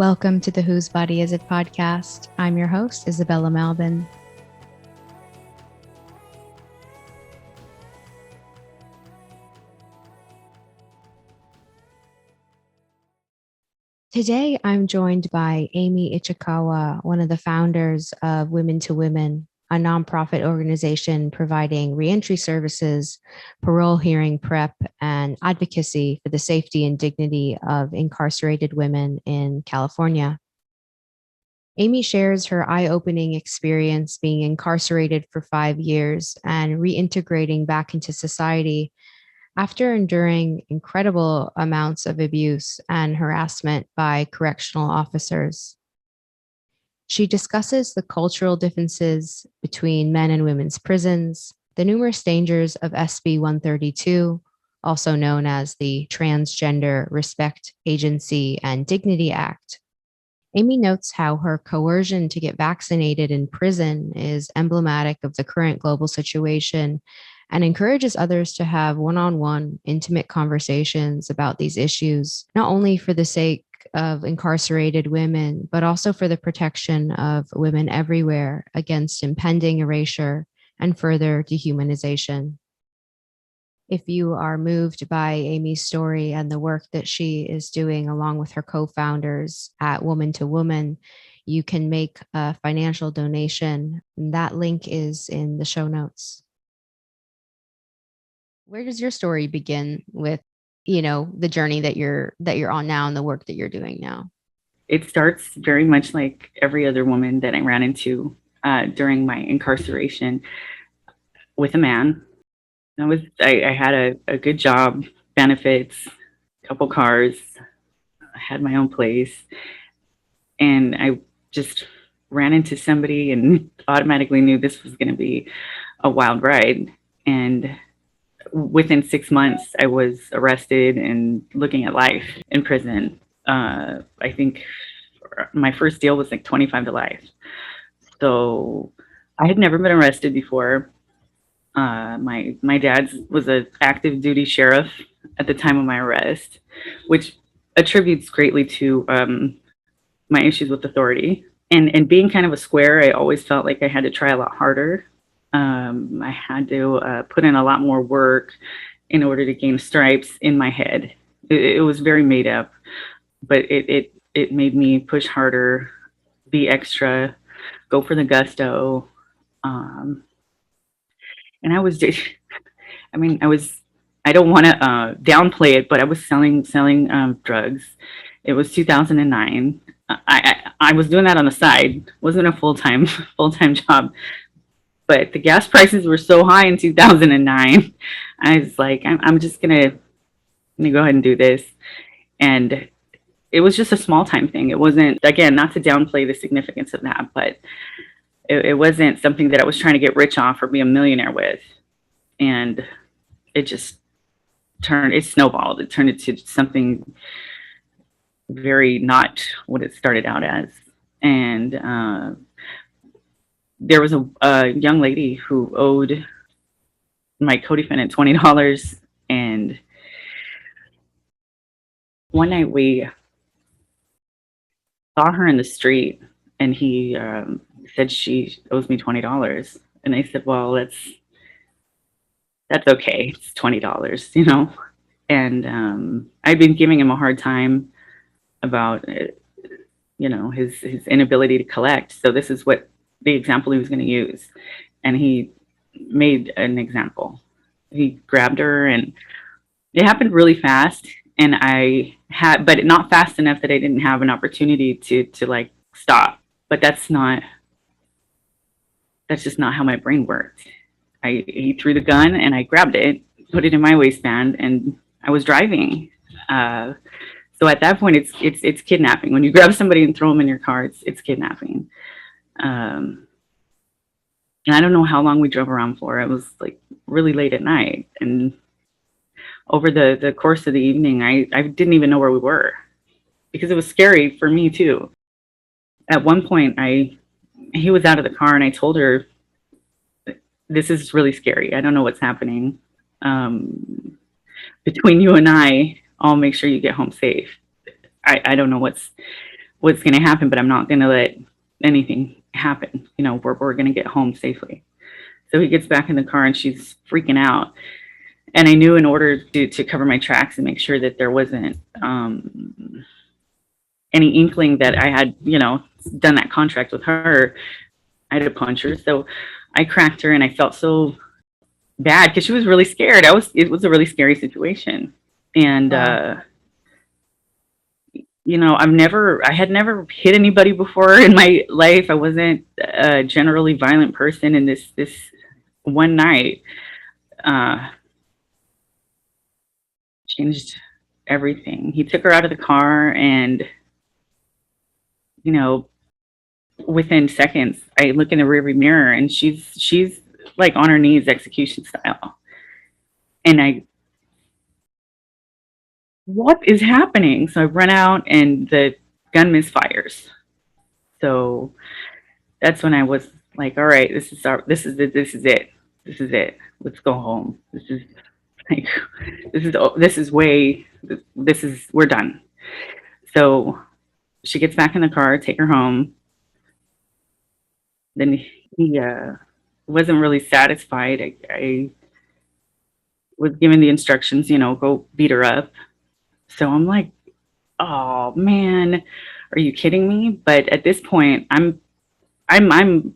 Welcome to the Whose Body Is It podcast. I'm your host, Isabella Malvin. Today, I'm joined by Amie Ichikawa, one of the founders of WomanIIWoman, a nonprofit organization providing ReEntry Services, parole hearing prep, and advocacy for the safety and dignity of incarcerated women in California. Amie shares her eye-opening experience being incarcerated for 5 years and reintegrating back into society after enduring incredible amounts of abuse and harassment by correctional officers. She discusses the cultural differences between men and women's prisons, the numerous dangers of SB 132, also known as the Transgender Respect, Agency, and Dignity Act. Amie notes how her coercion to get vaccinated in prison is emblematic of the current global situation and encourages others to have one-on-one intimate conversations about these issues, not only for the sake of incarcerated women, but also for the protection of women everywhere against impending erasure and further dehumanization. If you are moved by Amie's story and the work that she is doing along with her co-founders at WomanIIWoman, you can make a financial donation. That link is in the show notes. Where does your story begin with, the journey that you're on now and the work that you're doing now? It starts very much like every other woman that I ran into during my incarceration with a man. I had a good job, benefits, a couple cars, I had my own place, and I just ran into somebody and automatically knew this was going to be a wild ride. And within 6 months, I was arrested and looking at life in prison. I think my first deal was like 25 to life. So I had never been arrested before. My dad was an active duty sheriff at the time of my arrest, which attributes greatly to my issues with authority. And being kind of a square, I always felt like I had to try a lot harder. I had to put in a lot more work in order to gain stripes in my head. It was very made up, but it made me push harder, be extra, go for the gusto. And I don't want to downplay it, but I was selling drugs. It was 2009. I was doing that on the side. Wasn't a full-time job. But the gas prices were so high in 2009. I was like, I'm just gonna go ahead and do this. And it was just a small time thing. It wasn't, again, not to downplay the significance of that, but it wasn't something that I was trying to get rich off or be a millionaire with. And it just snowballed. It turned into something very not what it started out as. And there was a young lady who owed my co-defendant $20, and one night we saw her in the street, and he said she owes me $20, and I said, well, that's okay, it's $20, and I'd been giving him a hard time about his inability to collect, so this is what the example he was going to use. And he made an example. He grabbed her, and it happened really fast. And but not fast enough that I didn't have an opportunity to like stop. But that's just not how my brain worked. He threw the gun, and I grabbed it, put it in my waistband, and I was driving. So at that point, it's kidnapping. When you grab somebody and throw them in your car, it's kidnapping. And I don't know how long we drove around for. It was like really late at night. And over the course of the evening, I didn't even know where we were because it was scary for me too. At one point, he was out of the car, and I told her, this is really scary. I don't know what's happening. Between you and I'll make sure you get home safe. I don't know what's going to happen, but I'm not going to let anything happen. You know, we're going to get home safely. So he gets back in the car and she's freaking out. And I knew in order to cover my tracks and make sure that there wasn't any inkling that I had, you know, done that contract with her, I had to punch her. So I cracked her and I felt so bad because she was really scared. It was a really scary situation. And, Wow. you know, I had never hit anybody before in my life. I wasn't a generally violent person. And this one night, changed everything. He took her out of the car and, you know, within seconds, I look in the rearview mirror and she's like on her knees, execution style. And what is happening? So I run out and the gun misfires. So that's when I was like, all right, this is it. Let's go home. Like, we're done. So she gets back in the car, take her home. Then he wasn't really satisfied. I was given the instructions, you know, go beat her up. So I'm like, oh man, are you kidding me? But at this point, I'm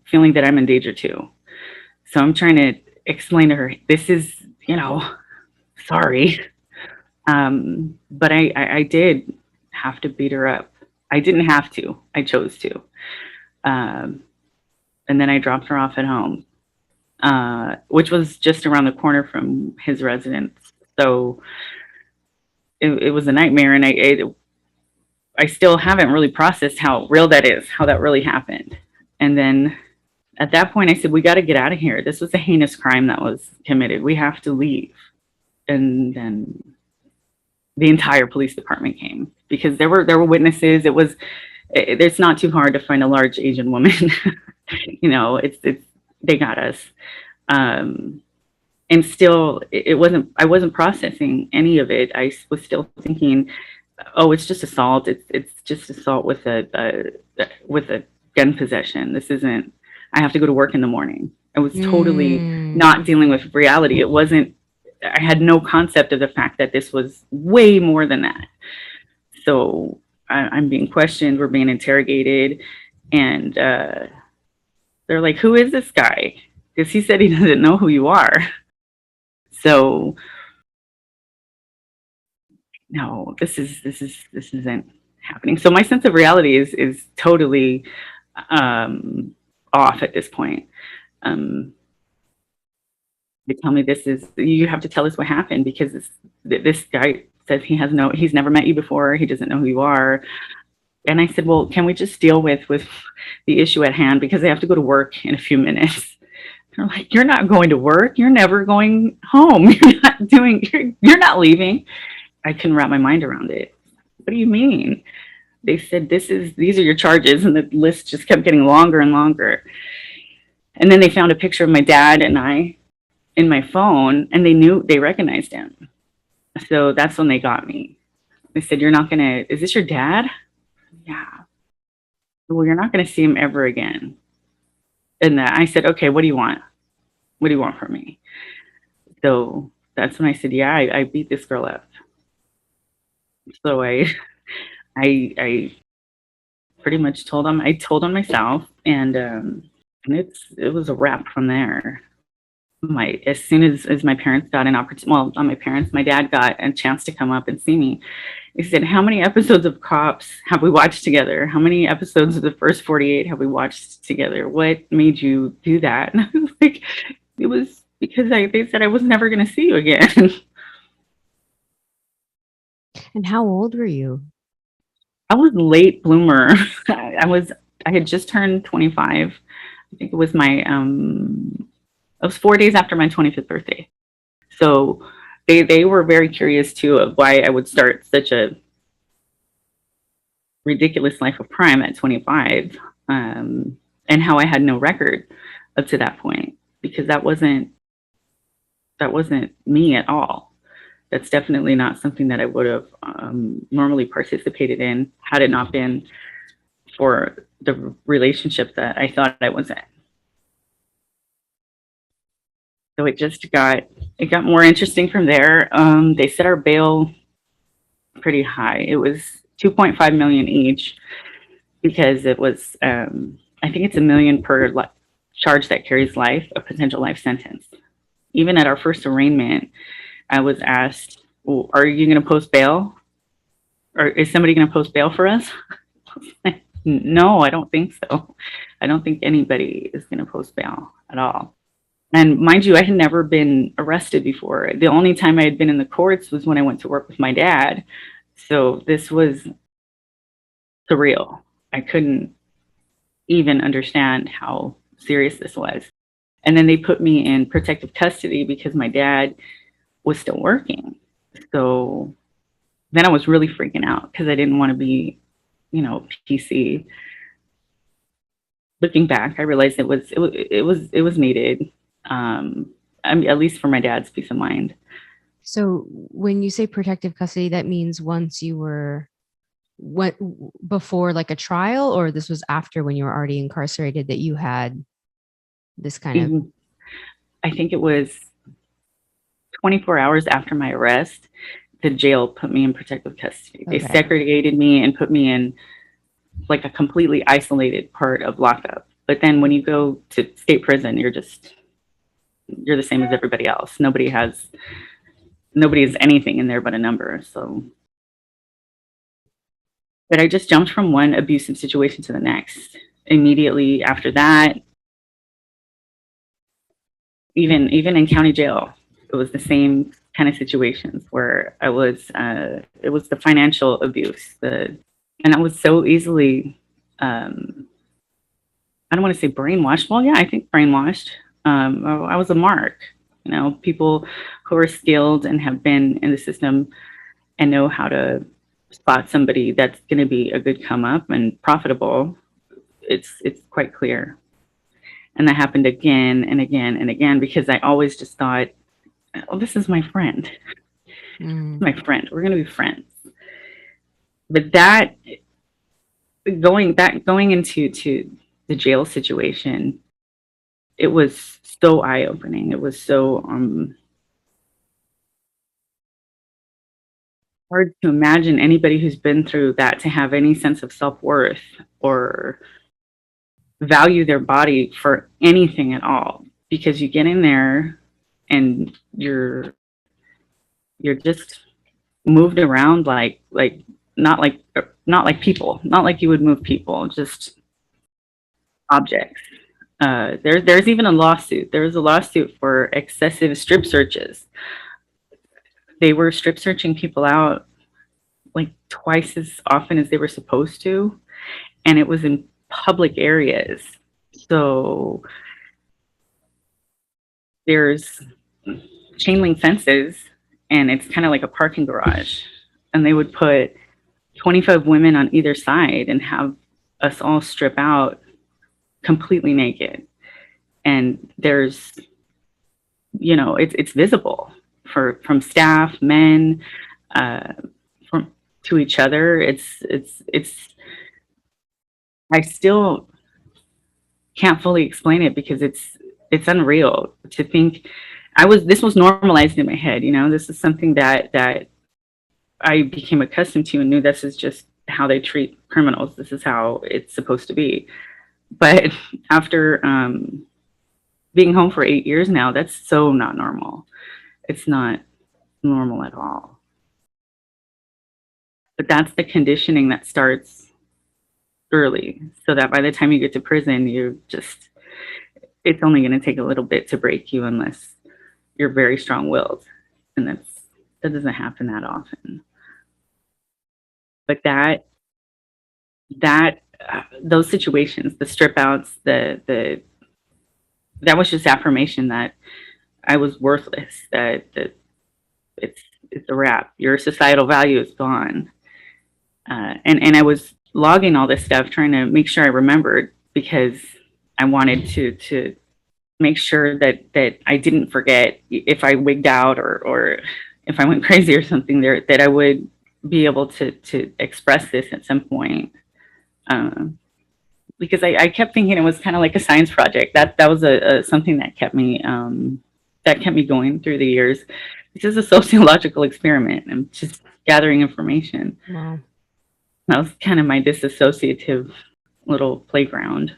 feeling that I'm in danger too. So I'm trying to explain to her, this is, you know, sorry. But I did have to beat her up. I didn't have to. I chose to. And then I dropped her off at home, which was just around the corner from his residence. So it was a nightmare, and I still haven't really processed how real that is, how that really happened. And then at that point, I said, we got to get out of here. This was a heinous crime that was committed. We have to leave. And then the entire police department came because there were witnesses. It's not too hard to find a large Asian woman. You know, they got us. And still, I wasn't processing any of it. I was still thinking, oh, it's just assault. It's just assault with a gun possession. This isn't, I have to go to work in the morning. I was totally not dealing with reality. I had no concept of the fact that this was way more than that. So I'm being questioned, we're being interrogated, and they're like, who is this guy? Because he said he doesn't know who you are. So no, this isn't happening. So my sense of reality is totally off at this point. They tell me you have to tell us what happened because this guy says he's never met you before. He doesn't know who you are. And I said, well, can we just deal with the issue at hand? Because I have to go to work in a few minutes. They're like, you're not going to work. You're never going home. You're not leaving. I couldn't wrap my mind around it. What do you mean? They said, these are your charges. And the list just kept getting longer and longer. And then they found a picture of my dad and I in my phone, and they recognized him. So that's when they got me. They said, is this your dad? Yeah. Well, you're not going to see him ever again. And I said, okay, what do you want? What do you want from me? So that's when I said, yeah, I beat this girl up. So I pretty much told him myself, and it was a wrap from there. As soon as my parents got an opportunity, well, not my parents, my dad got a chance to come up and see me. He said, how many episodes of Cops have we watched together? How many episodes of the first 48 have we watched together? What made you do that? And I was like, it was because they said I was never going to see you again. And how old were you? I was late bloomer. I had just turned 25. I think it was it was 4 days after my 25th birthday. So they were very curious too of why I would start such a ridiculous life of crime at 25, and how I had no record up to that point, because that wasn't me at all. That's definitely not something that I would have normally participated in had it not been for the relationship that I thought I was in. So it got more interesting from there. They set our bail pretty high. It was 2.5 million each because it was I think it's $1 million per charge that carries life, a potential life sentence. Even at our first arraignment, I was asked, well, "Are you going to post bail? Or is somebody going to post bail for us?" No, I don't think so. I don't think anybody is going to post bail at all. And mind you, I had never been arrested before. The only time I had been in the courts was when I went to work with my dad. So this was surreal. I couldn't even understand how serious this was. And then they put me in protective custody because my dad was still working. So then I was really freaking out because I didn't want to be, PC. Looking back, I realized it was needed. I mean, at least for my dad's peace of mind. So when you say protective custody, that means once you were what before like a trial, or this was after when you were already incarcerated that you had this kind of. I think it was 24 hours after my arrest, the jail put me in protective custody. They segregated me and put me in like a completely isolated part of lockup. But then when you go to state prison, you're the same as everybody else. Nobody has anything in there but a number. So, but I just jumped from one abusive situation to the next. Immediately after that, even in county jail, it was the same kind of situations where it was the financial abuse, and I was so easily, I don't want to say brainwashed. Well, yeah, I think brainwashed. I was a mark. People who are skilled and have been in the system and know how to spot somebody that's going to be a good come up and profitable. It's quite clear. And that happened again and again and again because I always just thought, oh, this is my friend. My friend. We're going to be friends. But going into the jail situation, it was so eye-opening. It was so hard to imagine anybody who's been through that to have any sense of self-worth or value their body for anything at all, because you get in there and you're just moved around like not like people, not like you would move people, just objects. There's even a lawsuit. There was a lawsuit for excessive strip searches. They were strip searching people out like twice as often as they were supposed to, and it was in public areas. So there's chain link fences, and it's kind of like a parking garage. And they would put 25 women on either side and have us all strip out completely naked. And there's, it's visible from staff, men, to each other. I still can't fully explain it because it's unreal to think this was normalized in my head. This is something that I became accustomed to and knew this is just how they treat criminals. This is how it's supposed to be. But after being home for 8 years now, that's so not normal. It's not normal at all. But that's the conditioning that starts early, so that by the time you get to prison, it's only going to take a little bit to break you unless you're very strong-willed. And that doesn't happen that often. But those situations, the strip outs, that was just affirmation that I was worthless, that it's a wrap. Your societal value is gone. And I was logging all this stuff, trying to make sure I remembered, because I wanted to make sure that I didn't forget if I wigged out or if I went crazy or something there, that I would be able to express this at some point. because I kept thinking it was kind of like a science project. That was a something that kept me going through the years. This is a sociological experiment. I'm just gathering information. Wow. That was kind of my disassociative little playground.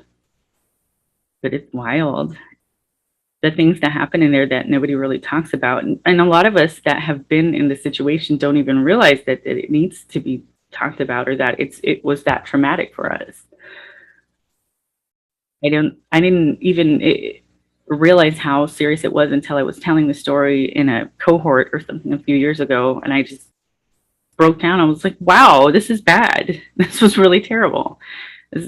But it's wild. The things that happen in there that nobody really talks about. And a lot of us that have been in the situation don't even realize that it needs to be talked about, or that it was that traumatic for us. I didn't even realize how serious it was until I was telling the story in a cohort or something a few years ago, and I just broke down. I was like, wow, this is bad. This was really terrible.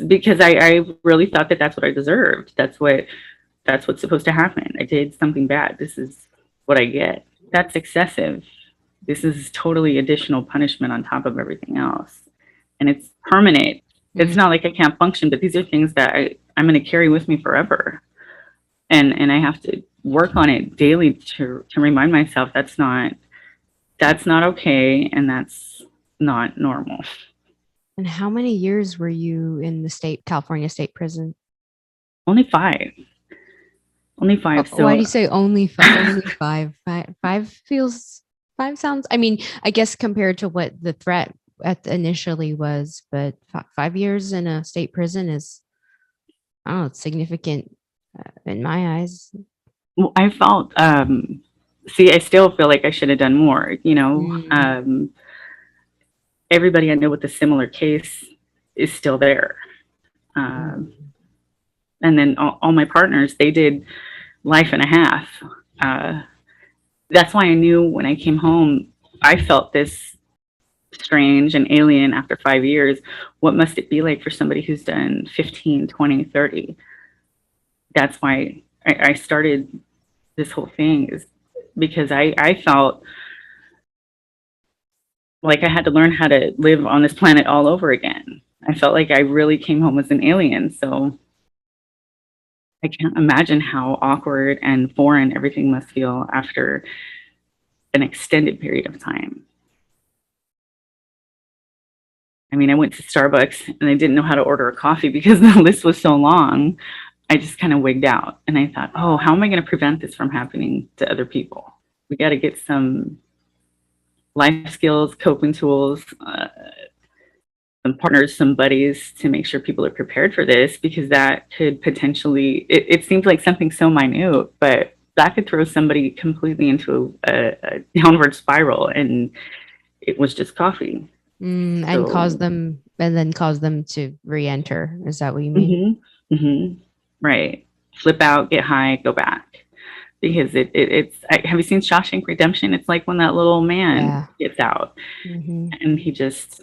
Because I really thought that that's what I deserved. That's what's supposed to happen. I did something bad. This is what I get. That's excessive. This is totally additional punishment on top of everything else. And it's permanent. It's not like I can't function, but these are things that I'm going to carry with me forever. And I have to work on it daily to remind myself that's not okay, and that's not normal. And how many years were you in the California State Prison? Only 5. Only 5. So why do you say only 5? Only 5. 5 sounds, I mean, I guess compared to what the threat initially was, but 5 years in a state prison is, I don't know, it's significant in my eyes. Well, I felt, I still feel like I should have done more, you know. Everybody I know with a similar case is still there. And then all my partners, they did life and a half. That's why I knew when I came home, I felt this strange and alien after 5 years. What must it be like for somebody who's done 15, 20, 30? That's why I started this whole thing, is because I felt like I had to learn how to live on this planet all over again. I felt like I really came home as an alien. So I can't imagine how awkward and foreign everything must feel after an extended period of time. I mean, I went to Starbucks and I didn't know how to order a coffee because the list was so long. I just kind of wigged out, and I thought, oh, how am I going to prevent this from happening to other people? We got to get some life skills, coping tools, some partners, some buddies to make sure people are prepared for this, because that could potentially, it seems like something so minute, but that could throw somebody completely into a downward spiral, and it was just coffee. And cause them to re-enter. Is that what you mean? Right. Flip out, get high, go back. Because it's have you seen Shawshank Redemption? It's like when that little man gets out, and he just,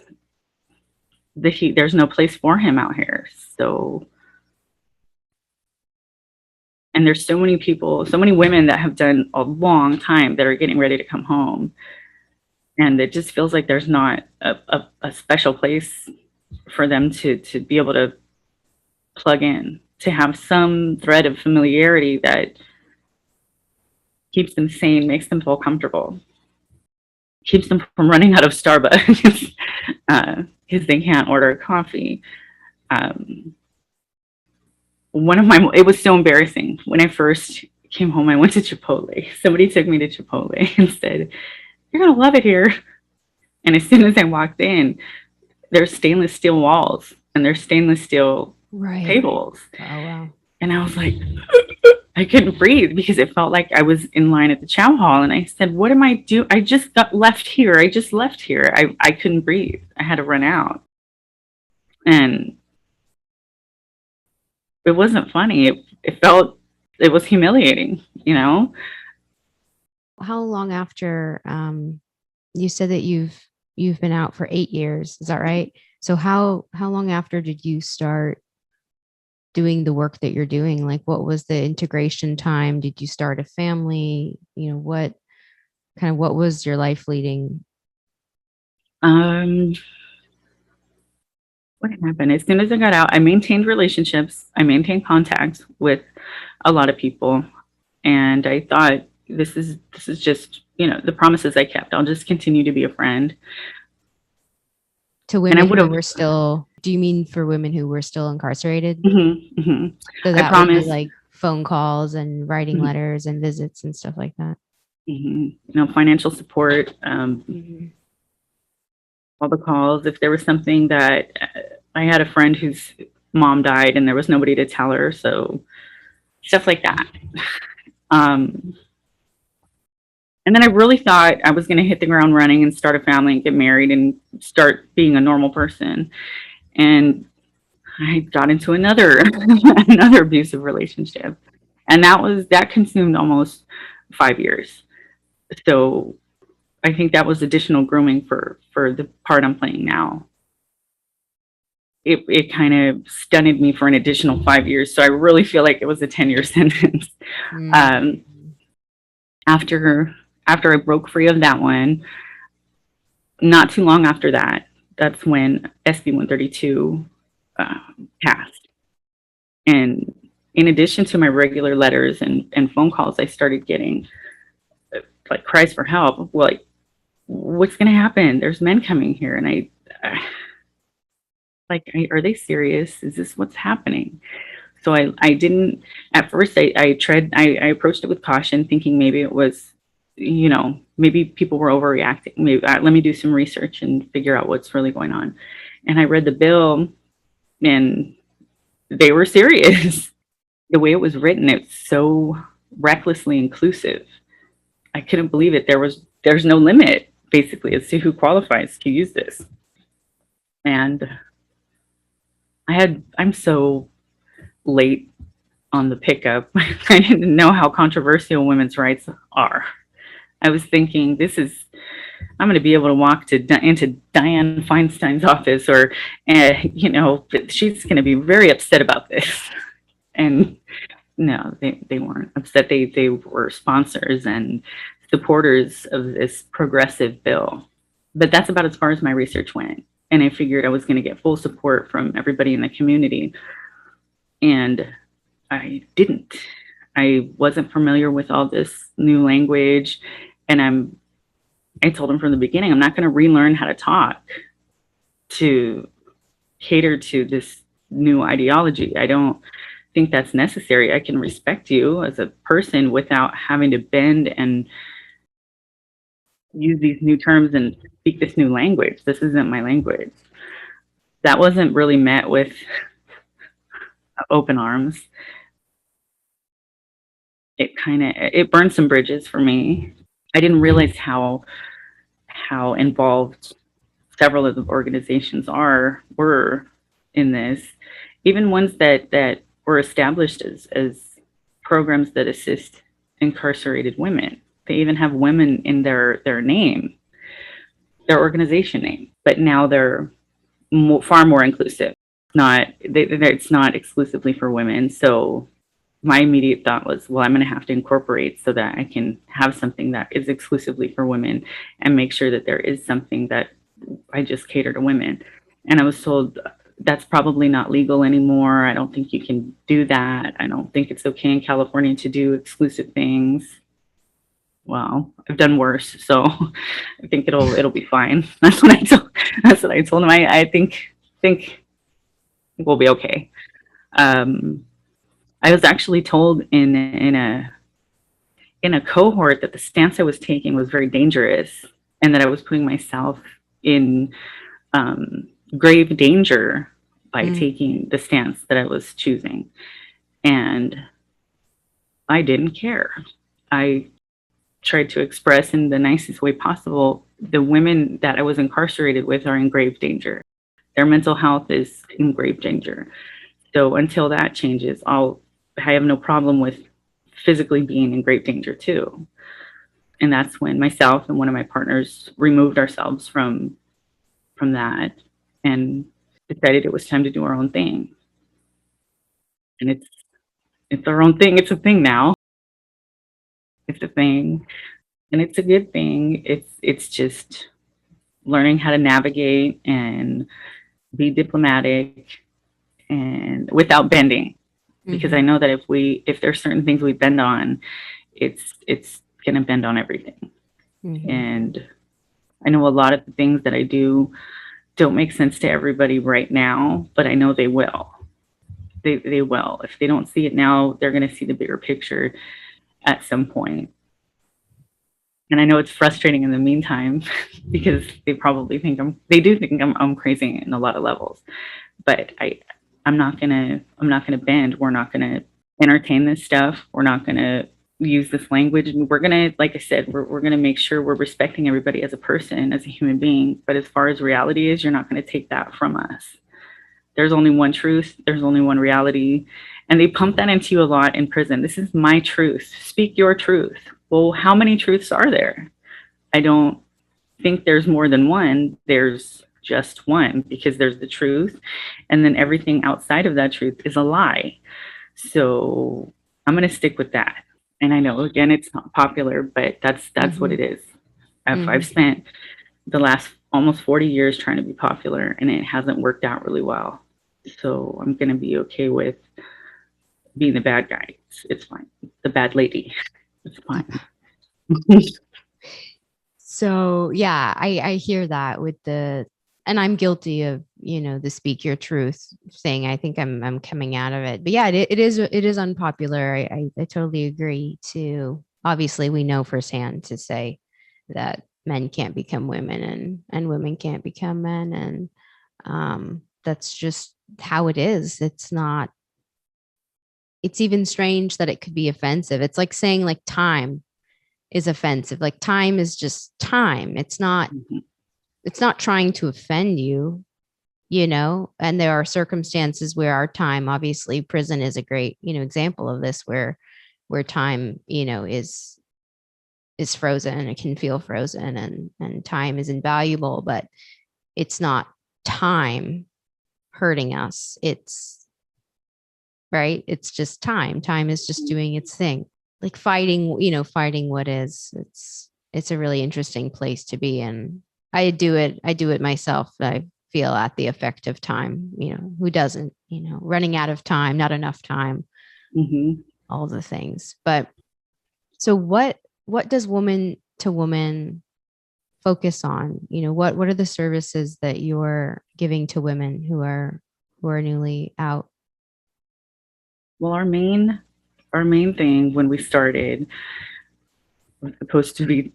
there's no place for him out here. So, and there's so many people, so many women that have done a long time that are getting ready to come home, and it just feels like there's not a special place for them to be able to plug in, to have some thread of familiarity that keeps them sane, makes them feel comfortable, keeps them from running out of Starbucks because they can't order a coffee. It was so embarrassing. When I first came home, I went to Chipotle. Somebody took me to Chipotle and said, "You're going to love it here." And as soon as I walked in, there's stainless steel walls and there's stainless steel tables. Oh, wow. And I was like, I couldn't breathe because it felt like I was in line at the chow hall. And I said, what am I doing? I just left here. I couldn't breathe. I had to run out. And it wasn't funny. It was humiliating, you know? How long after, you said that you've been out for 8 years, is that right? So how long after did you start doing the work that you're doing? Like, what was the integration time? Did you start a family? You know, what was your life leading? What happened? As soon as I got out, I maintained relationships. I maintained contact with a lot of people. And I thought, this is just, you know, the promises I kept. I'll just continue to be a friend. To And I women would who have, were still, do you mean for women who were still incarcerated? So I that would be promised, like phone calls and writing letters and visits and stuff like that. financial support, Mhm. all the calls. If there was something that I had a friend whose mom died and there was nobody to tell her, so stuff like that. Um, and then I really thought I was going to hit the ground running and start a family and get married and start being a normal person. And I got into another another abusive relationship, and that consumed almost 5 years. So I think that was additional grooming for the part I'm playing now. It kind of stunted me for an additional 5 years. So I really feel like it was a 10-year sentence. Mm. Um, after after I broke free of that one, not too long after that, that's when SB 132 passed. And in addition to my regular letters and phone calls, I started getting like cries for help. Like, what's going to happen? There's men coming here. And are they serious? Is this what's happening? So I didn't, at first I approached it with caution, thinking maybe it was, maybe people were overreacting. Maybe let me do some research and figure out what's really going on. And I read the bill, and they were serious. The way it was written, it's so recklessly inclusive. I couldn't believe it. There's no limit basically as to who qualifies to use this. And I'm so late on the pickup. I didn't know how controversial women's rights are. I was thinking, I'm going to be able to walk into Dianne Feinstein's office, or, she's going to be very upset about this. And no, they weren't upset. They were sponsors and supporters of this progressive bill. But that's about as far as my research went. And I figured I was going to get full support from everybody in the community. And I didn't. I wasn't familiar with all this new language. And I told him from the beginning, I'm not going to relearn how to talk to cater to this new ideology. I don't think that's necessary. I can respect you as a person without having to bend and use these new terms and speak this new language. This isn't my language. That wasn't really met with open arms. It burned some bridges for me. I didn't realize how involved several of the organizations were in this, even ones that were established as programs that assist incarcerated women. They even have women in their name, their organization name, but now they're far more inclusive. It's not exclusively for women. So my immediate thought was, well, I'm going to have to incorporate so that I can have something that is exclusively for women and make sure that there is something that I just cater to women. And I was told that's probably not legal anymore. I don't think you can do that. I don't think it's okay in California to do exclusive things. Well, I've done worse, so I think it'll be fine. That's what I told him. I think we'll be okay. I was actually told in a cohort that the stance I was taking was very dangerous, and that I was putting myself in grave danger by taking the stance that I was choosing. And I didn't care. I tried to express in the nicest way possible, the women that I was incarcerated with are in grave danger. Their mental health is in grave danger. So until that changes, I have no problem with physically being in grave danger too. And that's when myself and one of my partners removed ourselves from that and decided it was time to do our own thing. And it's our own thing. It's a thing now. It's a thing, and it's a good thing. It's just learning how to navigate and be diplomatic and without bending, because I know that if there's certain things we bend on, it's gonna bend on everything. And I know a lot of the things that I do don't make sense to everybody right now, but I know they will. They will. If they don't see it now, they're going to see the bigger picture at some point. And I know it's frustrating in the meantime because they probably think they do think I'm crazy in a lot of levels. But I'm not gonna bend. We're not gonna entertain this stuff. We're not gonna use this language, and we're gonna, like I said, we're gonna make sure we're respecting everybody as a person, as a human being. But as far as reality is, you're not gonna take that from us. There's only one truth. There's only one reality. And they pump that into you a lot in prison. This is my truth. Speak your truth. Well, how many truths are there? I don't think there's more than one. There's just one, because there's the truth. And then everything outside of that truth is a lie. So I'm going to stick with that. And I know, again, it's not popular, but that's what it is. I've spent the last almost 40 years trying to be popular, and it hasn't worked out really well. So I'm going to be okay with being the bad guy. It's fine. The bad lady. It's fine. So yeah, I hear that with and I'm guilty of, the speak your truth thing. I think I'm coming out of it, but yeah, it is unpopular. I totally agree. To obviously, we know firsthand to say that men can't become women and women can't become men, and that's just how it is. It's even strange that it could be offensive. It's like saying like time is offensive. Like time is just time. It's not trying to offend you, and there are circumstances where our time, obviously prison is a great, example of this, where time, is frozen, and it can feel frozen, and time is invaluable, but it's not time hurting us. It's right. It's just time. Time is just doing its thing. Like fighting what is. It's a really interesting place to be in. I do it myself. I feel at the effect of time. Who doesn't? Running out of time, not enough time, all the things. But so what does Woman to Woman focus on? What are the services that you're giving to women who are newly out? Well, our main thing when we started was supposed to be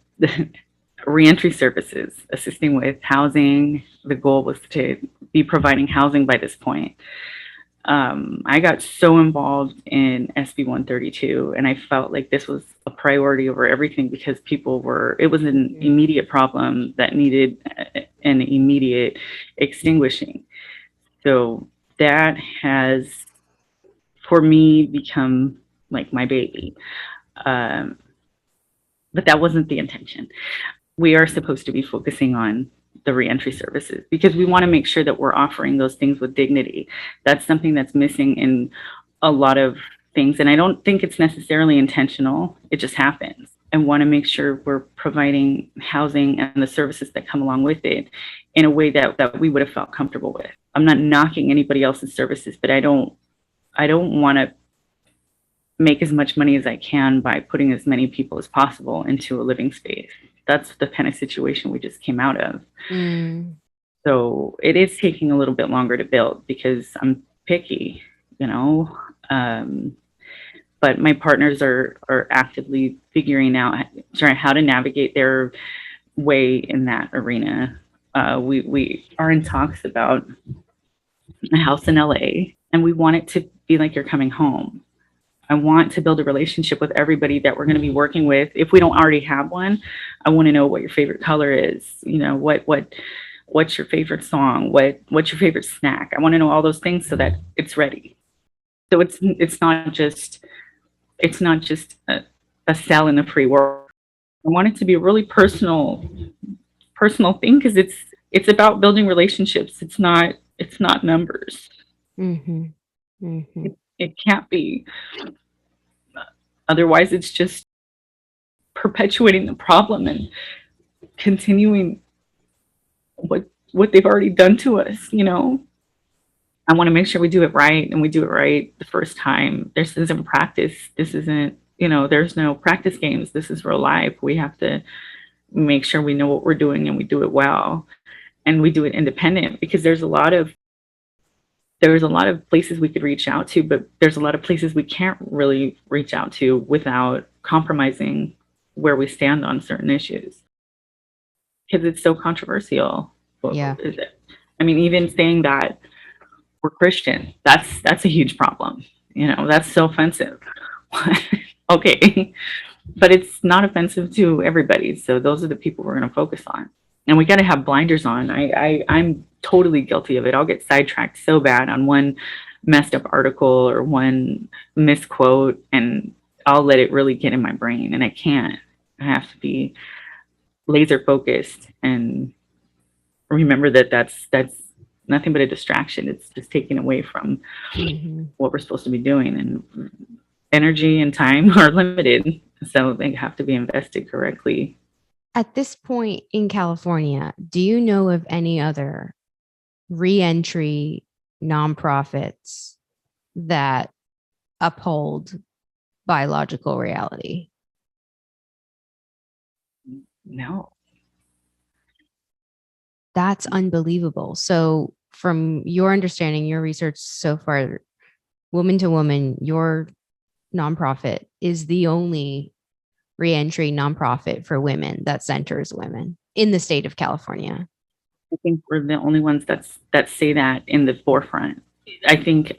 ReEntry Services, assisting with housing. The goal was to be providing housing by this point. I got so involved in SB 132, and I felt like this was a priority over everything, because it was an immediate problem that needed an immediate extinguishing. So that has, for me, become like my baby. But that wasn't the intention. We are supposed to be focusing on the reentry services because we want to make sure that we're offering those things with dignity. That's something that's missing in a lot of things. And I don't think it's necessarily intentional. It just happens. I want to make sure we're providing housing and the services that come along with it in a way that we would have felt comfortable with. I'm not knocking anybody else's services, but I don't want to make as much money as I can by putting as many people as possible into a living space. That's the kind of situation we just came out of. So it is taking a little bit longer to build because I'm picky, but my partners are actively figuring out how to navigate their way in that arena. We are in talks about a house in LA, and we want it to be like you're coming home. I want to build a relationship with everybody that we're going to be working with. If we don't already have one, I want to know what your favorite color is. What's your favorite song? What's your favorite snack? I want to know all those things so that it's ready. So it's not just a cell in the free world. I want it to be a really personal thing because it's about building relationships. It's not numbers. It can't be. Otherwise, it's just perpetuating the problem and continuing what they've already done to us, I want to make sure we do it right, and we do it right the first time. This isn't practice. This isn't, there's no practice games. This is real life. We have to make sure we know what we're doing and we do it well. and we do it independent, because there's a lot of places we could reach out to, but there's a lot of places we can't really reach out to without compromising where we stand on certain issues, because it's so controversial. Yeah. I mean, even saying that we're Christian, that's a huge problem. That's so offensive. Okay, but it's not offensive to everybody. So those are the people we're going to focus on, and we got to have blinders on. I'm totally guilty of it. I'll get sidetracked so bad on one messed up article or one misquote, and I'll let it really get in my brain, and I can't. I have to be laser focused and remember that that's nothing but a distraction. It's just taken away from what we're supposed to be doing, and energy and time are limited, so they have to be invested correctly. At this point in California, do you know of any other reentry nonprofits that uphold biological reality? No. That's unbelievable. So, from your understanding, your research so far, Woman to Woman, your nonprofit is the only reentry nonprofit for women that centers women in the state of California. I think we're the only ones that say that in the forefront. I think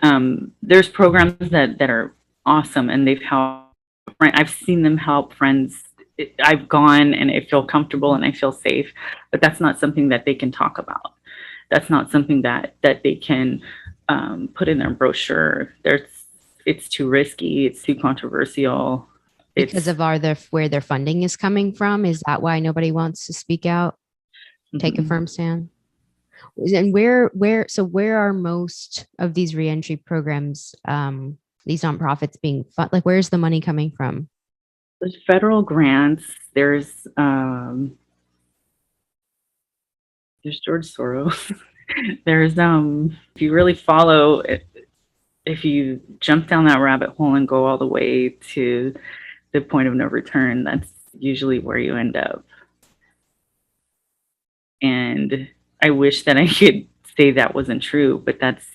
there's programs that are awesome, and they've helped. I've seen them help friends. I've gone and I feel comfortable and I feel safe, but that's not something that they can talk about. That's not something that they can put in their brochure. It's too risky. It's too controversial. Because of where their funding is coming from. Is that why nobody wants to speak out, take a firm stand? And where are most of these reentry programs, these nonprofits being funded? Like, where's the money coming from? There's federal grants. There's George Soros. There's if you really follow it, if you jump down that rabbit hole and go all the way to the point of no return, that's usually where you end up. And I wish that I could say that wasn't true, but that's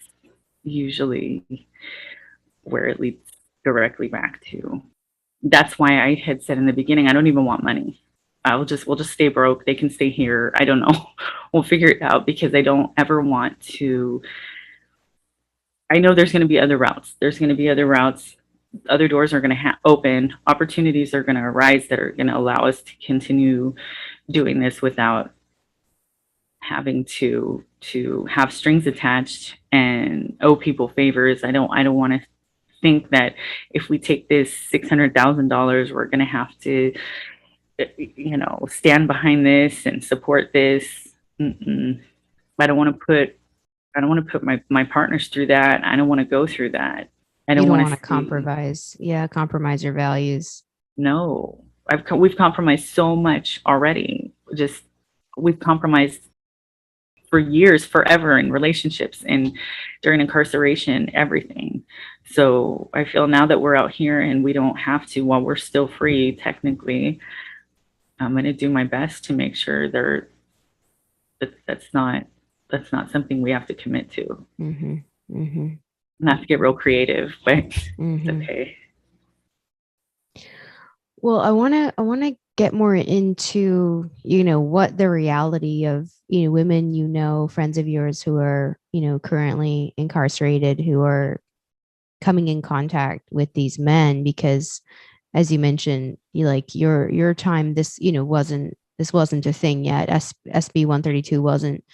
usually where it leads directly back to. That's why I had said in the beginning, I don't even want money. We'll just stay broke. They can stay here. I don't know. We'll figure it out, because I don't ever want to. I know there's going to be other routes. There's going to be other routes. Other doors are going to open. Opportunities are going to arise that are going to allow us to continue doing this without having to have strings attached and owe people favors. I don't want to think that if we take this $600,000, we're going to have to, stand behind this and support this. I don't want to put my partners through that. I don't want to go through that. I don't want to compromise. Yeah, compromise your values. No, we've compromised so much already. We've compromised for years, forever, in relationships and during incarceration, everything. So I feel now that we're out here and we don't have to, while we're still free, technically, I'm going to do my best to make sure that's not something we have to commit to. Not to get real creative, but it's okay. Well, I want to get more into, what the reality of, women, friends of yours who are, currently incarcerated, who are coming in contact with these men, because as you mentioned, your time, this wasn't a thing yet. SB 132 wasn't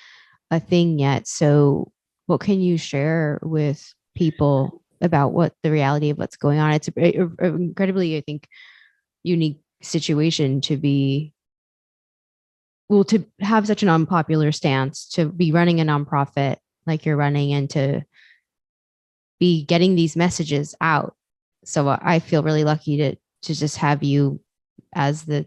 a thing yet. So what can you share with people about what the reality of what's going on? It's incredibly, I think, unique situation to have such an unpopular stance, to be running a nonprofit like you're running, and to be getting these messages out. So I feel really lucky to just have you as a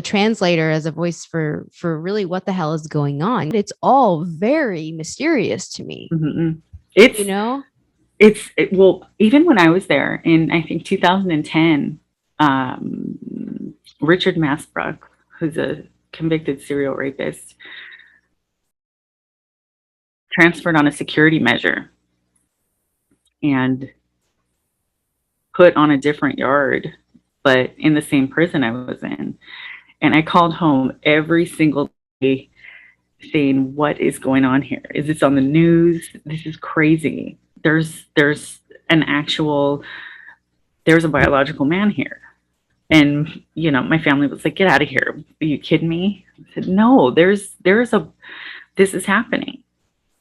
translator, as a voice for really what the hell is going on. It's all very mysterious to me. Well, even when I was there in, I think, 2010, Richard Massbrook, who's a convicted serial rapist, transferred on a security measure and put on a different yard, but in the same prison I was in. And I called home every single day saying, what is going on here? Is this on the news? This is crazy. There's an actual, there's a biological man here. And, you know, my family was like, get out of here. Are you kidding me? I said, no, this is happening.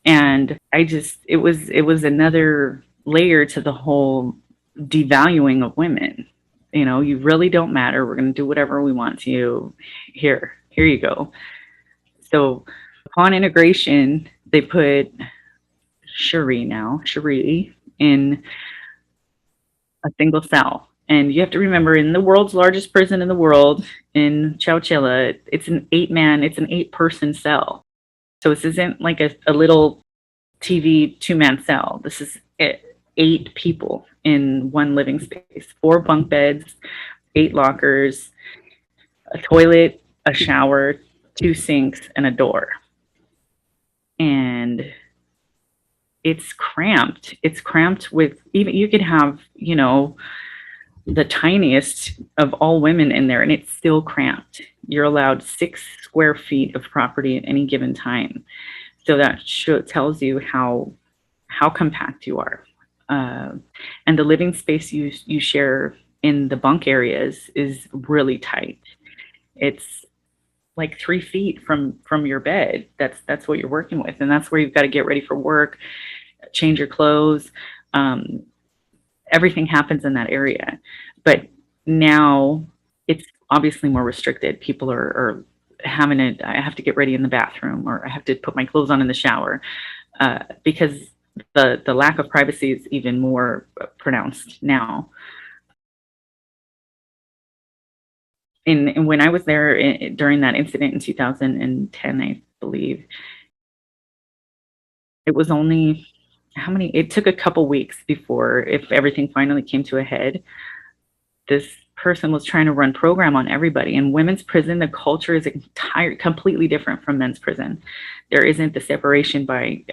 And it was another layer to the whole devaluing of women. You know, you really don't matter. We're going to do whatever we want to you. Here you go. So upon integration, they put Cherie in a single cell. And you have to remember, in the world's largest prison in the world, in Chowchilla, it's an 8-person cell. So this isn't like a little TV 2-man cell. This is 8 people in one living space, 4 bunk beds, 8 lockers, a toilet, a shower, 2 sinks, and a door. And it's cramped. It's cramped with, even you could have, you know, the tiniest of all women in there, and it's still cramped. You're allowed 6 square feet of property at any given time. So that tells you how compact you are. And the living space you share in the bunk areas is really tight. It's like 3 feet from your bed. That's what you're working with, and that's where you've got to get ready for work, change your clothes. Everything happens in that area. But now it's obviously more restricted. People are having I have to get ready in the bathroom, or I have to put my clothes on in the shower, because the lack of privacy is even more pronounced now. And when I was there during that incident in 2010, I believe, it was only it took a couple weeks before, if everything finally came to a head, this person was trying to run program on everybody. In women's prison, the culture is completely different from men's prison. There isn't the separation by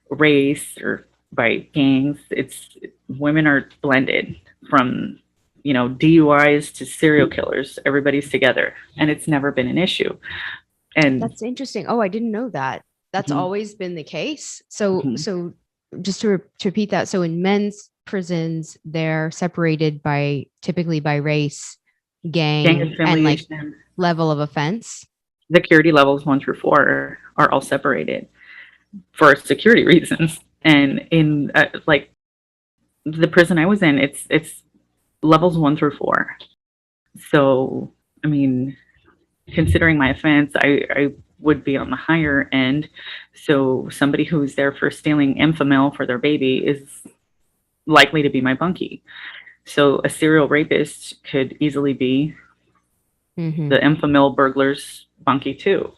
race or by gangs. Women are blended, from, you know, DUIs to serial killers. Everybody's together, and it's never been an issue. And that's interesting. Oh, I didn't know that. That's always been the case. So just to repeat that. So in men's prisons, they're separated typically by race, gang and like level of offense. Security levels 1 through 4 are all separated for security reasons. And in like the prison I was in, it's levels 1 through 4. So, I mean, considering my offense, I would be on the higher end. So somebody who's there for stealing Enfamil for their baby is likely to be my bunkie. So a serial rapist could easily be the Enfamil burglar's bunkie too.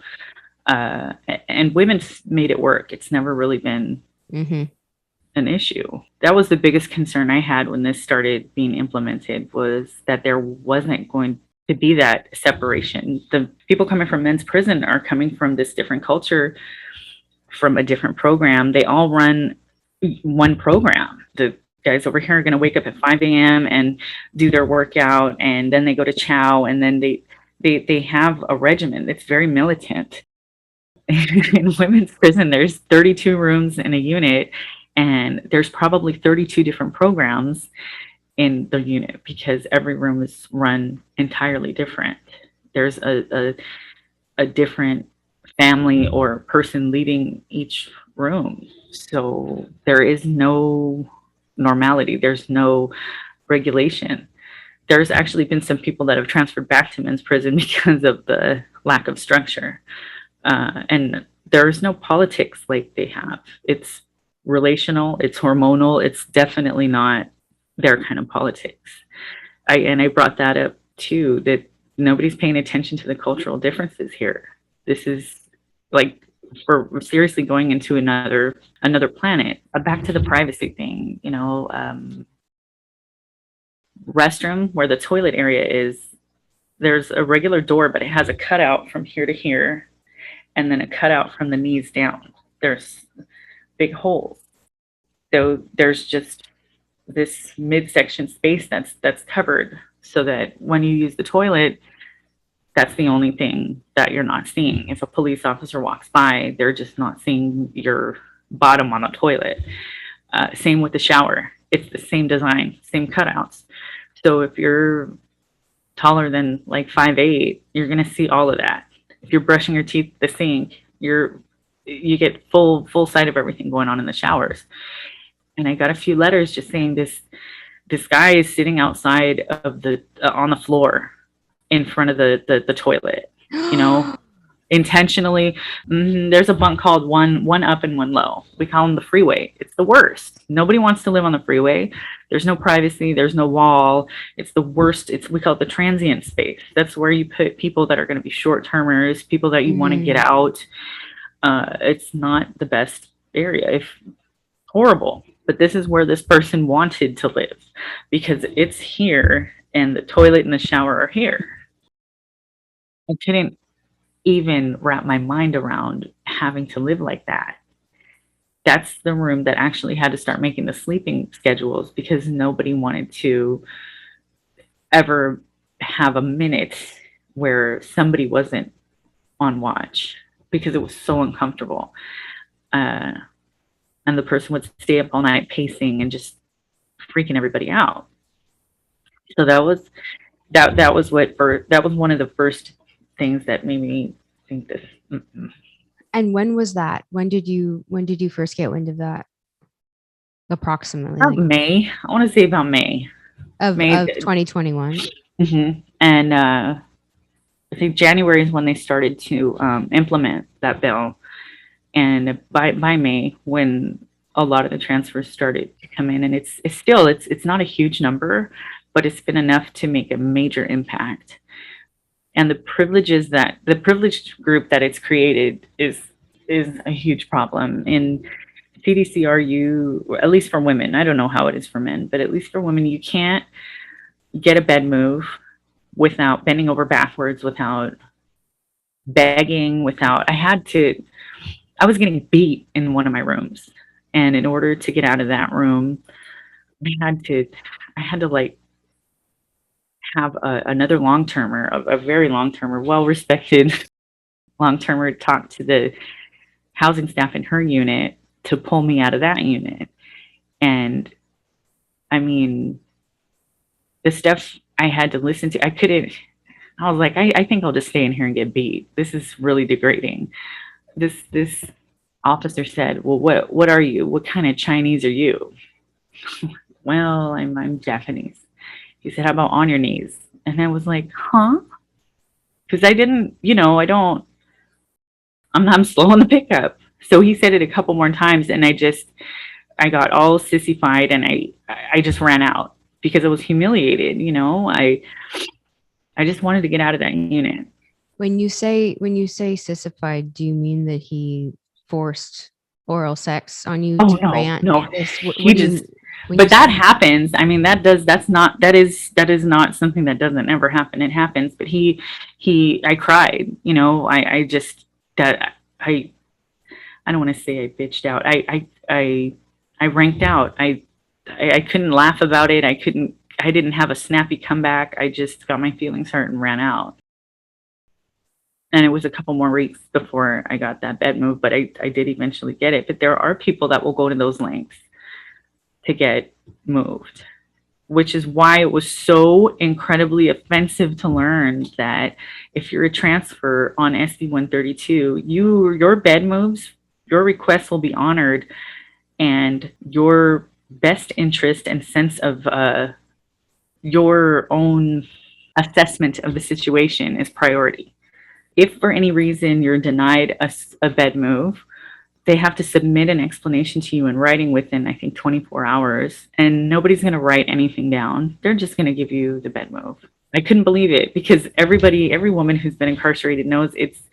And women's made it work. It's never really been an issue. That was the biggest concern I had when this started being implemented, was that there wasn't going to be that separation. The people coming from men's prison are coming from this different culture, from a different program. They all run one program. The guys over here are going to wake up at 5 a.m. and do their workout, and then they go to chow, and then they have a regimen. It's very militant. In women's prison, there's 32 rooms in a unit, and there's probably 32 different programs in the unit, because every room is run entirely different. There's a different family or person leading each room. So there is no normality. There's no regulation. There's actually been some people that have transferred back to men's prison because of the lack of structure. And there's no politics like they have. It's relational, it's hormonal, it's definitely not their kind of politics. I brought that up too, that nobody's paying attention to the cultural differences here. This is like, we're seriously going into another planet. Back to the privacy thing, you know, restroom where the toilet area is, there's a regular door, but it has a cutout from here to here, and then a cutout from the knees down. there's big holes. So there's just this midsection space that's covered so that when you use the toilet, that's the only thing that you're not seeing. If a police officer walks by, they're just not seeing your bottom on the toilet. Same with the shower. It's the same design, same cutouts. So if you're taller than like 5'8", you're gonna see all of that. If you're brushing your teeth at the sink, you get full sight of everything going on in the showers. And I got a few letters just saying this guy is sitting outside of the on the floor in front of the toilet, you know, intentionally. There's a bunk called one up and one low. We call them the freeway. It's the worst. Nobody wants to live on the freeway. There's no privacy. There's no wall. It's the worst. We call it the transient space. That's where you put people that are going to be short termers, people that you want to get out. It's not the best area. If horrible, but this is where this person wanted to live because it's here and the toilet and the shower are here. I couldn't even wrap my mind around having to live like that. That's the room that actually had to start making the sleeping schedules because nobody wanted to ever have a minute where somebody wasn't on watch because it was so uncomfortable. And the person would stay up all night pacing and just freaking everybody out. So that was one of the first things that made me think this. And when was that? When did you first get wind of that? Approximately. About May. I want to say about May. Of 2021. Mm-hmm. And I think January is when they started to implement that bill. And by May, when a lot of the transfers started to come in, and it's not a huge number, but it's been enough to make a major impact. And the privileged group that it's created is a huge problem. In CDCRU, at least for women, I don't know how it is for men, but at least for women, you can't get a bed move without bending over backwards, without begging, I was getting beat in one of my rooms. And in order to get out of that room, I had to like have another long-termer, a very long-termer, well-respected long-termer talk to the housing staff in her unit to pull me out of that unit. And I mean, the stuff I had to listen to, I was like, I think I'll just stay in here and get beat. This is really degrading. This officer said, well, what are you? What kind of Chinese are you? Well, I'm Japanese. He said, how about on your knees? And I was like, huh? Because I'm slow on the pickup. So he said it a couple more times and I got all sissified and I just ran out because I was humiliated. I just wanted to get out of that unit. When you say sissified, do you mean that he forced oral sex on you to rant? No. But that happens. I mean, that is not something that doesn't ever happen. It happens. But I cried, I don't want to say I bitched out. I ranked out. I couldn't laugh about it. I didn't have a snappy comeback. I just got my feelings hurt and ran out. And it was a couple more weeks before I got that bed move, but I did eventually get it. But there are people that will go to those lengths to get moved, which is why it was so incredibly offensive to learn that if you're a transfer on SB 132, your bed moves, your requests will be honored, and your best interest and sense of your own assessment of the situation is priority. If for any reason you're denied a bed move, they have to submit an explanation to you in writing within, I think, 24 hours, and nobody's going to write anything down. They're just going to give you the bed move. I couldn't believe it because every woman who's been incarcerated knows it's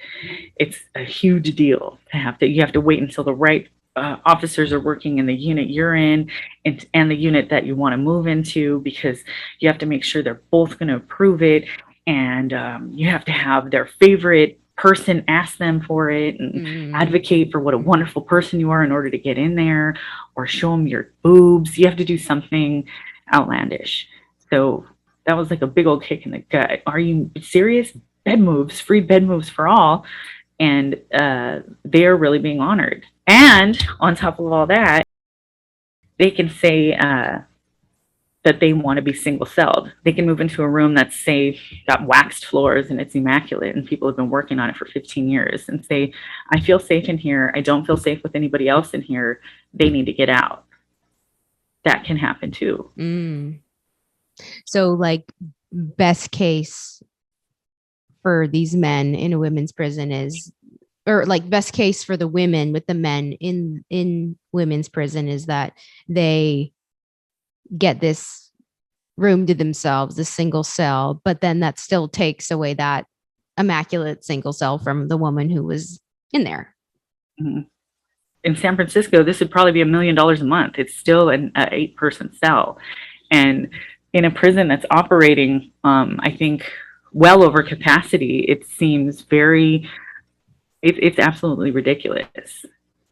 a huge deal you have to wait until the right officers are working in the unit you're in and the unit that you want to move into, because you have to make sure they're both going to approve it, and you have to have their favorite person ask them for it and advocate for what a wonderful person you are in order to get in there, or show them your boobs. You have to do something outlandish. So that was like a big old kick in the gut. Are you serious? Bed moves, free bed moves for all. And they are really being honored. And on top of all that, they can say that they want to be single celled. They can move into a room that's, say, got waxed floors and it's immaculate and people have been working on it for 15 years and say, I feel safe in here. I don't feel safe with anybody else in here. They need to get out. That can happen too. So like best case for these men in a women's prison is, or like best case for the women with the men in women's prison is that they get this room to themselves, this single cell, but then that still takes away that immaculate single cell from the woman who was in there. In San Francisco, this would probably be $1 million a month. It's still an 8-person cell. And in a prison that's operating, I think, well over capacity, it seems it's absolutely ridiculous.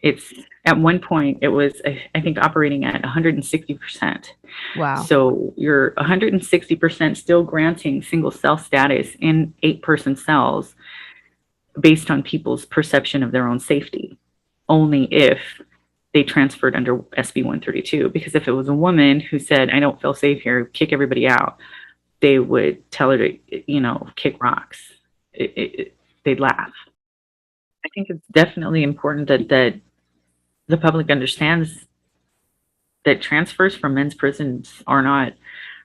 It's at one point it was, I think, operating at 160%. Wow. So you're 160% still granting single cell status in 8-person cells based on people's perception of their own safety, only if they transferred under SB 132. Because if it was a woman who said, I don't feel safe here, kick everybody out, they would tell her to, kick rocks. They'd laugh. I think it's definitely important that the public understands that transfers from men's prisons are not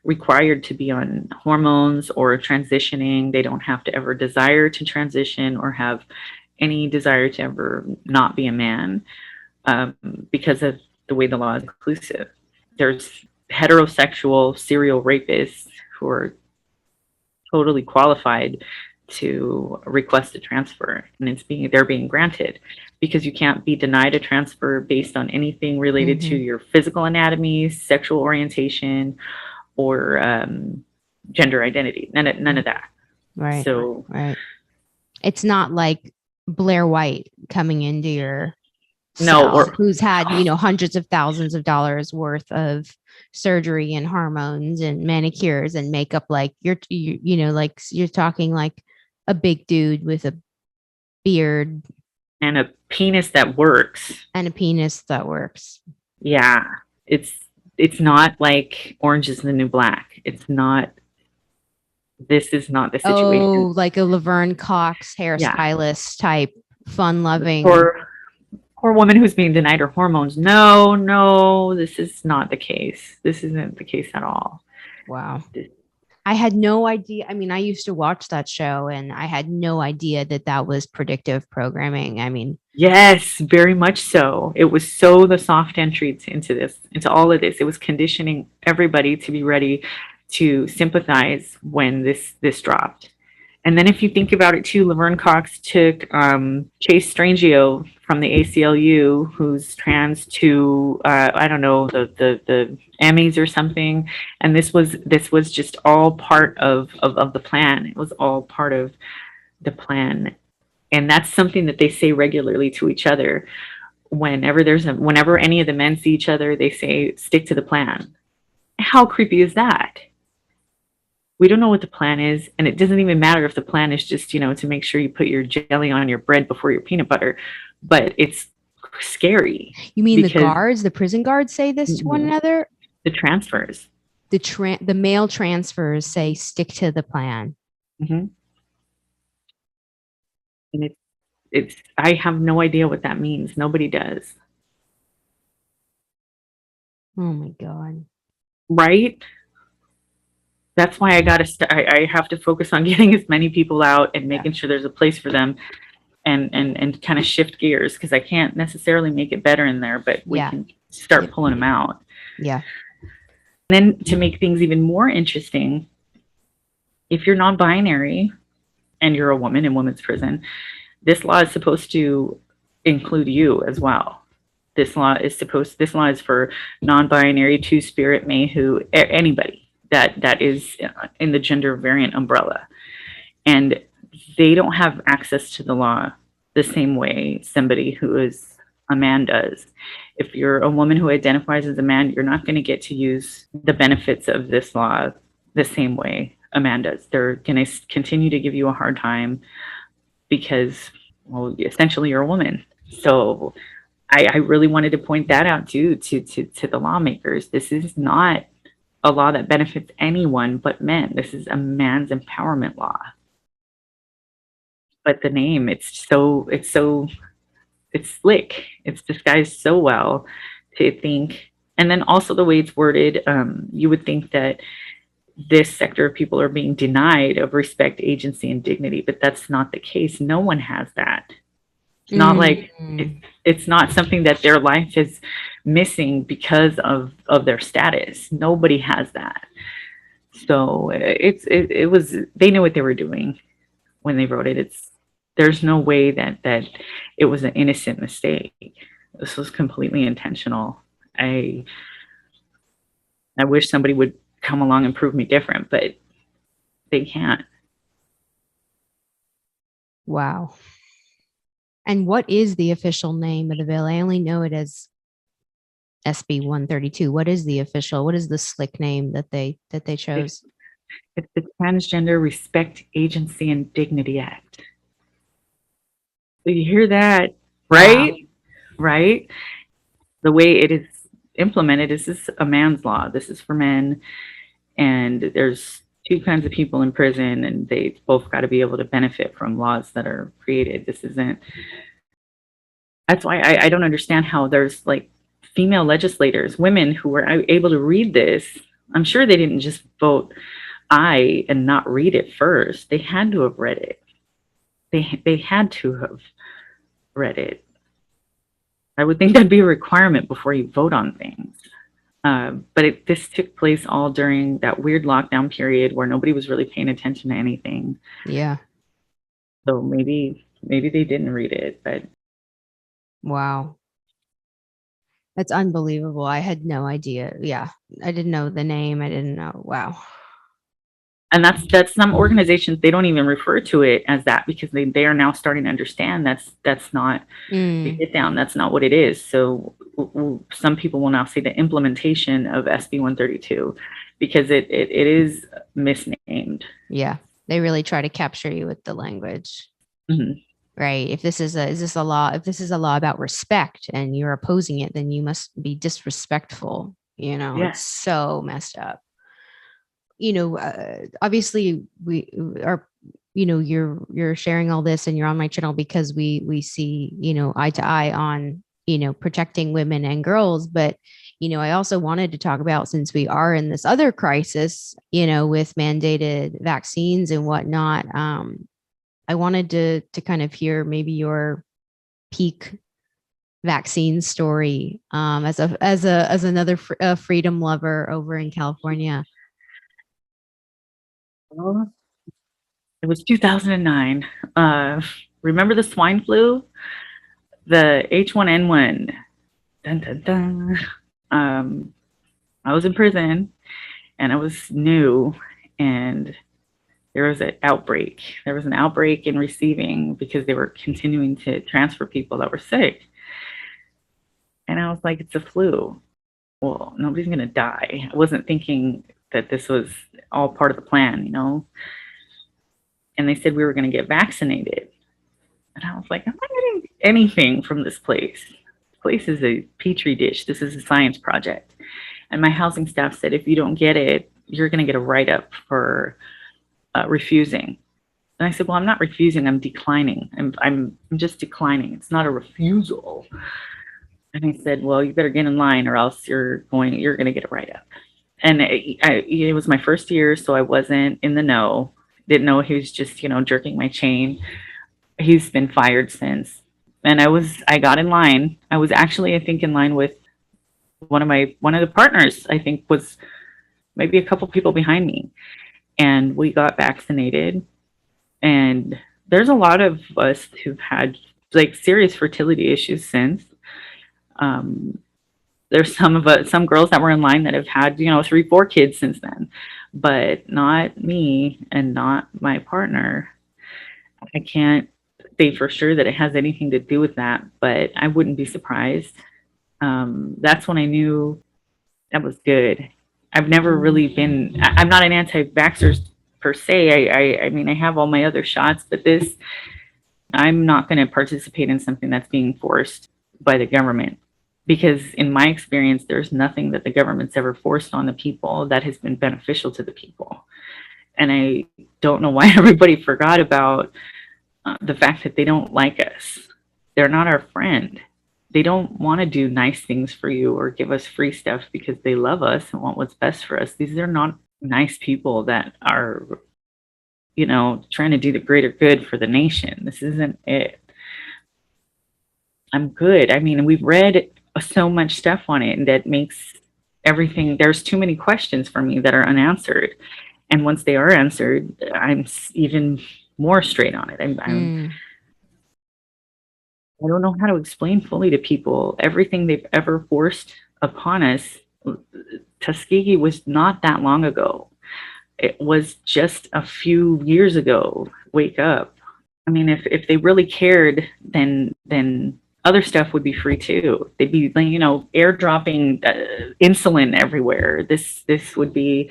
required to be on hormones or transitioning. They don't have to ever desire to transition or have any desire to ever not be a man, because of the way the law is inclusive. There's heterosexual serial rapists who are totally qualified to request a transfer, and they're being granted, because you can't be denied a transfer based on anything related to your physical anatomy, sexual orientation, or gender identity. None of that. Right. So right. It's not like Blair White coming into your cell, who's had hundreds of thousands of dollars worth of surgery and hormones and manicures and makeup. Like you're talking like a big dude with a beard and a penis that works. Yeah, it's not like Orange is the New Black. It's not. This is not the situation. Oh, like a Laverne Cox hairstylist type, fun-loving. Or woman who's being denied her hormones. No, this is not the case. This isn't the case at all. Wow. I had no idea. I mean, I used to watch that show and I had no idea that was predictive programming. I mean, yes, very much so. It was so the soft entry into all of this. It was conditioning everybody to be ready to sympathize when this dropped. And then if you think about it too, Laverne Cox took Chase Strangio from the ACLU, who's trans, to I don't know, the Emmys or something. And this was just all part of the plan. It was all part of the plan. And that's something that they say regularly to each other. Whenever any of the men see each other, they say, stick to the plan. How creepy is that? We don't know what the plan is, and it doesn't even matter if the plan is just, to make sure you put your jelly on your bread before your peanut butter, but it's scary. You mean the prison guards say this to one another? The transfers. The male transfers say, stick to the plan. Mm-hmm. And I have no idea what that means. Nobody does. Oh my God. Right? That's why I have to focus on getting as many people out and making sure there's a place for them, and kind of shift gears, because I can't necessarily make it better in there, but we can start pulling them out. Yeah. And then to make things even more interesting, if you're non-binary and you're a woman in women's prison, this law is supposed to include you as well. This law is for non-binary, two-spirit, mayhu, anybody that is in the gender variant umbrella. And they don't have access to the law the same way somebody who is a man does. If you're a woman who identifies as a man, you're not going to get to use the benefits of this law the same way a man does. They're going to continue to give you a hard time because, well, essentially you're a woman. So I really wanted to point that out too to the lawmakers. This is not a law that benefits anyone but men. This is a man's empowerment law. But the name, it's slick. It's disguised so well to think, and then also the way it's worded, you would think that this sector of people are being denied of respect, agency, and dignity, but that's not the case. No one has that. It's not like it's not something that their life is missing because of their status. Nobody has that. So it was, they knew what they were doing when they wrote it. There's no way that it was an innocent mistake. This was completely intentional. I wish somebody would come along and prove me different, but they can't. Wow. And what is the official name of the bill? I only know it as SB 132. What is the slick name that they chose? It's the Transgender Respect, Agency, and Dignity Act. So you hear that, right? Wow. Right? The way it is implemented, this is a man's law. This is for men. And there's two kinds of people in prison, and they both got to be able to benefit from laws that are created. That's why I don't understand how there's like female legislators, women who were able to read this. I'm sure they didn't just vote aye and not read it first. They had to have read it. They had to have read it. I would think that'd be a requirement before you vote on things. But this took place all during that weird lockdown period where nobody was really paying attention to anything. Yeah. So maybe they didn't read it, but. Wow. That's unbelievable. I had no idea. Yeah. I didn't know the name. I didn't know. Wow. And that's some organizations, they don't even refer to it as that because they are now starting to understand that's not the get down. That's not what it is. So some people will now say the implementation of SB 132 because it is misnamed. Yeah. They really try to capture you with the language. Mm-hmm. Right. If this is a law about respect and you're opposing it, then you must be disrespectful. You know, yeah. It's so messed up. You know, obviously we are, you know, you're sharing all this and you're on my channel because we see, you know, eye to eye on, you know, protecting women and girls. But, you know, I also wanted to talk about, since we are in this other crisis, you know, with mandated vaccines and whatnot, I wanted to kind of hear maybe your peak vaccine story as another freedom lover over in California. Well, it was 2009. Remember the swine flu? The H1N1. Dun, dun, dun. I was in prison and I was new, and there was an outbreak. There was an outbreak in receiving because they were continuing to transfer people that were sick. And I was like, it's a flu. Well, nobody's going to die. I wasn't thinking that this was all part of the plan, you know? And they said we were going to get vaccinated. And I was like, I'm not getting anything from this place. This place is a petri dish. This is a science project. And my housing staff said, if you don't get it, you're going to get a write-up for refusing. And I said, well, I'm not refusing. I'm declining. I'm just declining. It's not a refusal. And he said, well, you better get in line or else you're going to get a write-up. And it was my first year, so I wasn't in the know. Didn't know he was just, you know, jerking my chain. He's been fired since. And I got in line. I was actually, I think, in line with one of the partners, I think, was maybe a couple people behind me. And we got vaccinated. And there's a lot of us who've had like serious fertility issues since. There's some girls that were in line that have had, you know, 3-4 kids since then, but not me and not my partner. I can't say for sure that it has anything to do with that, but I wouldn't be surprised. That's when I knew that was good. I've never really been, I'm not an anti-vaxxer per se. I mean, I have all my other shots, but this, I'm not going to participate in something that's being forced by the government. Because in my experience, there's nothing that the government's ever forced on the people that has been beneficial to the people. And I don't know why everybody forgot about the fact that they don't like us. They're not our friend. They don't want to do nice things for you or give us free stuff because they love us and want what's best for us. These are not nice people that are, trying to do the greater good for the nation. This isn't it. I'm good. I mean, we've read so much stuff on it, and that makes everything, there's too many questions for me that are unanswered. And once they are answered, I'm even more straight on it. I don't know how to explain fully to people everything they've ever forced upon us. Tuskegee was not that long ago. It was just a few years ago. Wake up. I mean, if they really cared, then other stuff would be free too. They'd be, airdropping insulin everywhere. This would be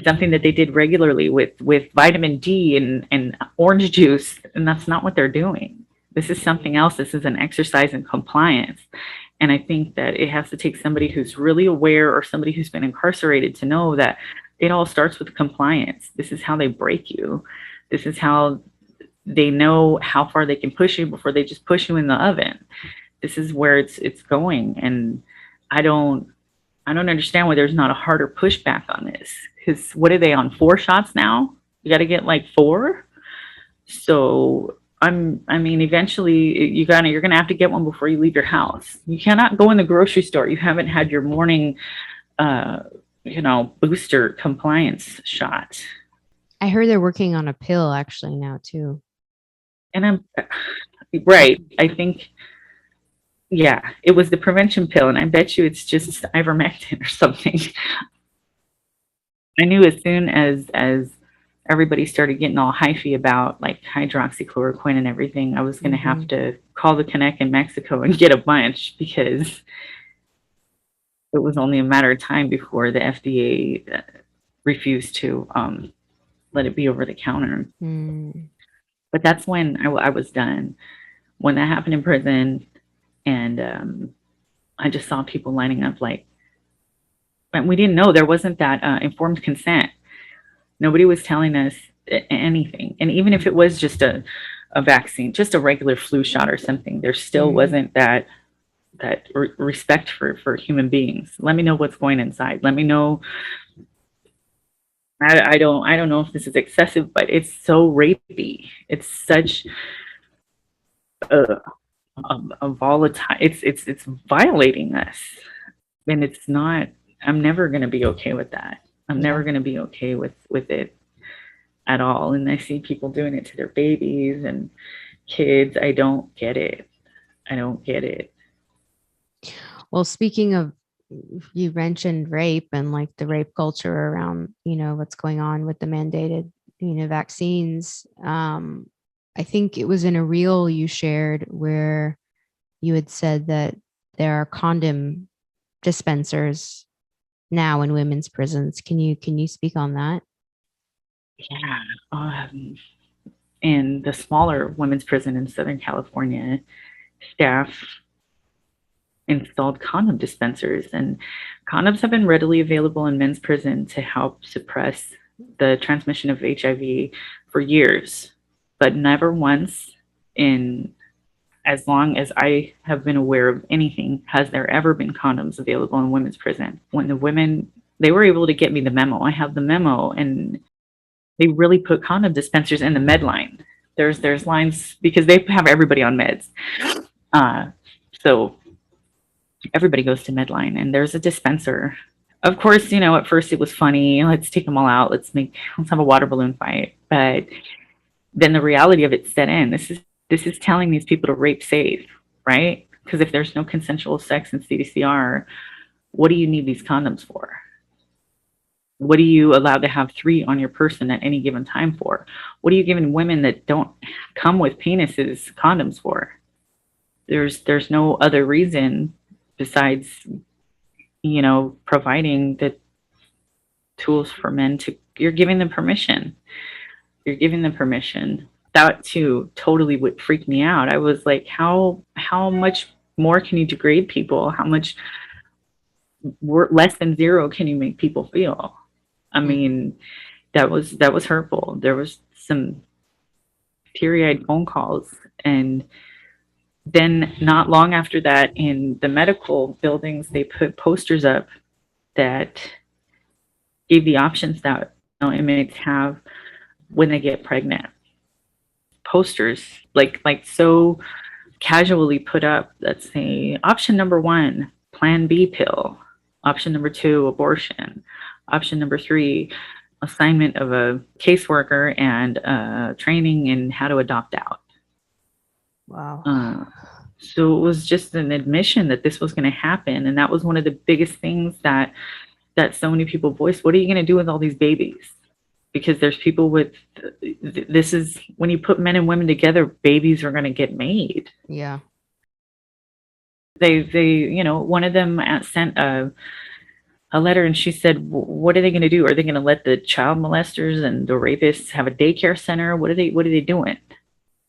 something that they did regularly with vitamin D and orange juice, and that's not what they're doing. This is something else. This is an exercise in compliance. And I think that it has to take somebody who's really aware or somebody who's been incarcerated to know that it all starts with compliance. This is how they break you. This is how they know how far they can push you before they just push you in the oven. This is where it's going. And I don't understand why there's not a harder pushback on this. Because what are they on, 4 shots now? You got to get like 4. So I mean, eventually you're gonna have to get one before you leave your house. You cannot go in the grocery store. You haven't had your morning, booster compliance shot. I heard they're working on a pill actually now too. And I'm right. I think, yeah, it was the prevention pill, and I bet you it's just ivermectin or something. I knew as soon as everybody started getting all hyphy about like hydroxychloroquine and everything, I was going to have to call the Connect in Mexico and get a bunch, because it was only a matter of time before the FDA refused to let it be over the counter. But that's when I was done. When that happened in prison, and I just saw people lining up like, and we didn't know, there wasn't that informed consent. Nobody was telling us anything. And even if it was just a vaccine, just a regular flu shot or something, there still wasn't that respect for human beings. Let me know what's going inside. Let me know. I don't know if this is excessive, but it's so rapey. It's such a volatile. It's violating us, and it's not. I'm never going to be okay with that. I'm never going to be okay with it at all. And I see people doing it to their babies and kids. I don't get it. I don't get it. Well, speaking of, you mentioned rape and like the rape culture around, what's going on with the mandated, vaccines. I think it was in a reel you shared where you had said that there are condom dispensers now in women's prisons. Can you speak on that? Yeah. In the smaller women's prison in Southern California, staff installed condom dispensers, and condoms have been readily available in men's prison to help suppress the transmission of HIV for years, but never once in as long as I have been aware of anything has there ever been condoms available in women's prison. When the women, they were able to get me the memo. I have the memo, and they really put condom dispensers in the med line. There's lines because they have everybody on meds. So everybody goes to Medline, and there's a dispenser. Of course, at first it was funny. Let's take them all out. Let's have a water balloon fight. But then the reality of it set in. This is telling these people to rape safe, right? Because if there's no consensual sex in CDCR, what do you need these condoms for? What are you allowed to have 3 on your person at any given time for? What are you giving women that don't come with penises condoms for? There's no other reason besides, providing the tools for men to, you're giving them permission. You're giving them permission. That too totally would freak me out. I was like, how much more can you degrade people? How much less than zero can you make people feel? I mean, that was hurtful. There was some teary-eyed phone calls, and then not long after that, in the medical buildings, they put posters up that gave the options that inmates have when they get pregnant. Posters like so casually put up that say option number 1, plan B pill, option number 2, abortion, option number 3, assignment of a caseworker and training in how to adopt out. Wow. So it was just an admission that this was going to happen, and that was one of the biggest things that so many people voiced. What are you going to do with all these babies? Because there's people with, this is when you put men and women together, babies are going to get made. Yeah. They one of them sent a letter, and she said, what are they going to do? Are they going to let the child molesters and the rapists have a daycare center? What are they doing?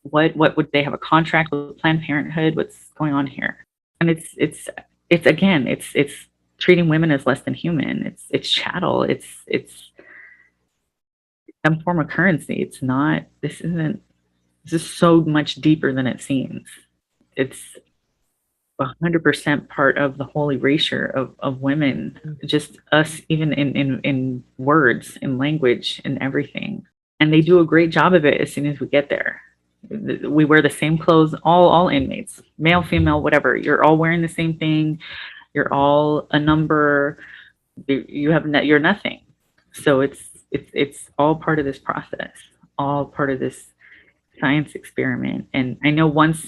What would they have a contract with Planned Parenthood? What's going on here? And it's again, it's treating women as less than human. It's chattel. It's some form of currency. It's not, this is so much deeper than it seems. It's 100% part of the whole erasure of women, just us, even in words, in language, in everything. And they do a great job of it as soon as we get there. We wear the same clothes, all inmates, male, female, whatever. You're all wearing the same thing. You're all a number. You're nothing. So it's all part of this process, all part of this science experiment. And I know once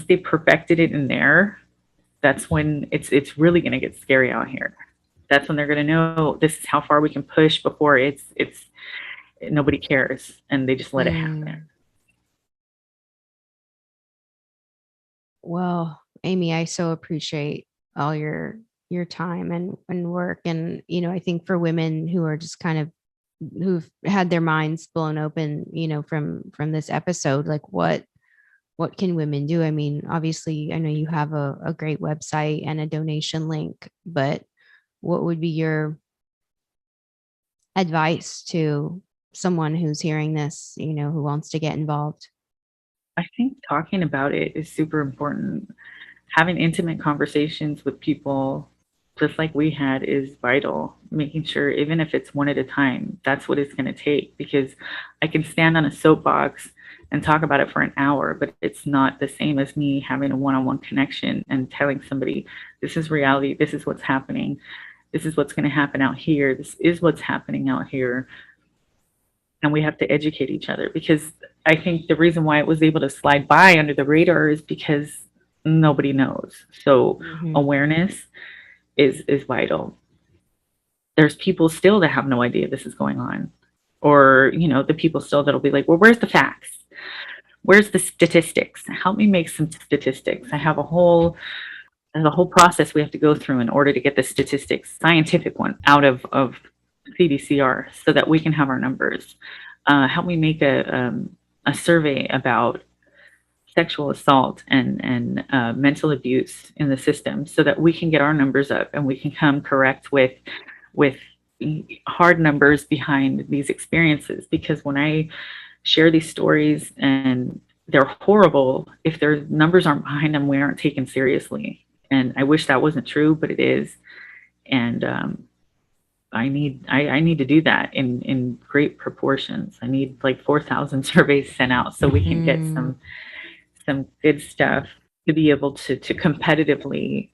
they perfected it in there, that's when it's really going to get scary out here. That's when they're going to know this is how far we can push before it's nobody cares, and they just let it happen. Well, Amie, I so appreciate all your time and work. And, I think for women who are just kind of, who've had their minds blown open, from this episode, like what can women do? I mean, obviously, I know you have a great website and a donation link, but what would be your advice to someone who's hearing this, who wants to get involved? I think talking about it is super important. Having intimate conversations with people, just like we had, is vital. Making sure, even if it's one at a time, that's what it's going to take. Because I can stand on a soapbox and talk about it for an hour, but it's not the same as me having a one-on-one connection and telling somebody, this is reality, this is what's happening, this is what's going to happen out here, this is what's happening out here. And we have to educate each other, because I think the reason why it was able to slide by under the radar is because nobody knows. So awareness is vital. There's people still that have no idea this is going on. Or, the people still that'll be like, well, where's the facts? Where's the statistics? Help me make some statistics. I have there's a whole process we have to go through in order to get the statistics, scientific one, out of CDCR, so that we can have our numbers. Help me make a survey about sexual assault and mental abuse in the system, so that we can get our numbers up and we can come correct with hard numbers behind these experiences. Because when I share these stories and they're horrible, if their numbers aren't behind them, we aren't taken seriously. And I wish that wasn't true, but it is. And I need to do that in great proportions. I need like 4,000 surveys sent out so we can get some good stuff to be able to competitively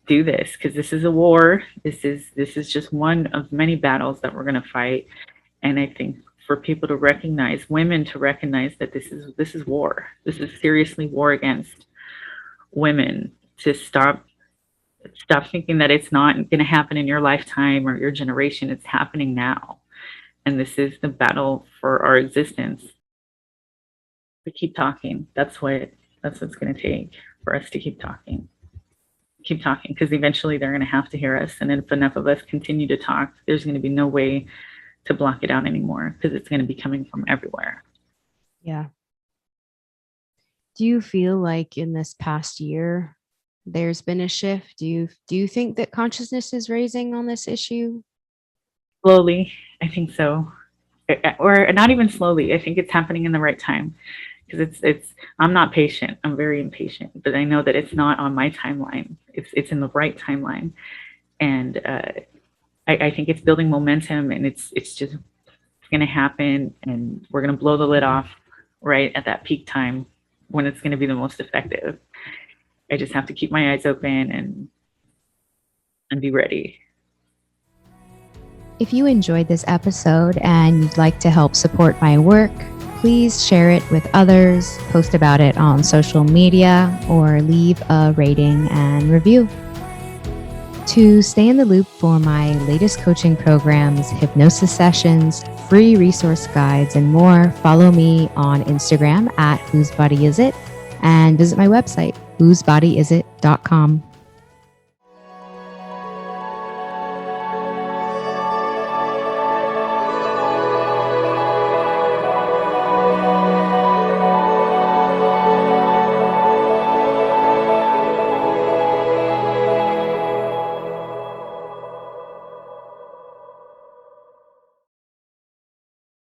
do this, because this is a war. This is just one of many battles that we're going to fight. And I think for people to recognize, women to recognize that this is war. This is seriously war against women, to stop Stop thinking that it's not going to happen in your lifetime or your generation. It's happening now. And this is the battle for our existence. We keep talking. That's what's going to take for us to keep talking. Keep talking, because eventually they're going to have to hear us. And if enough of us continue to talk, there's going to be no way to block it out anymore, because it's going to be coming from everywhere. Yeah. Do you feel like in this past year there's been a shift? Do you think that consciousness is raising on this issue? Slowly, I think so. Or not even slowly. I think it's happening in the right time, because I'm not patient. I'm very impatient, but I know that it's not on my timeline. It's in the right timeline, and I think it's building momentum, and it's just going to happen, and we're going to blow the lid off right at that peak time when it's going to be the most effective. I just have to keep my eyes open and be ready. If you enjoyed this episode and you'd like to help support my work, please share it with others, post about it on social media, or leave a rating and review. To stay in the loop for my latest coaching programs, hypnosis sessions, free resource guides, and more, follow me on Instagram at whosebodyisit and visit my website, whosebodyisit.com.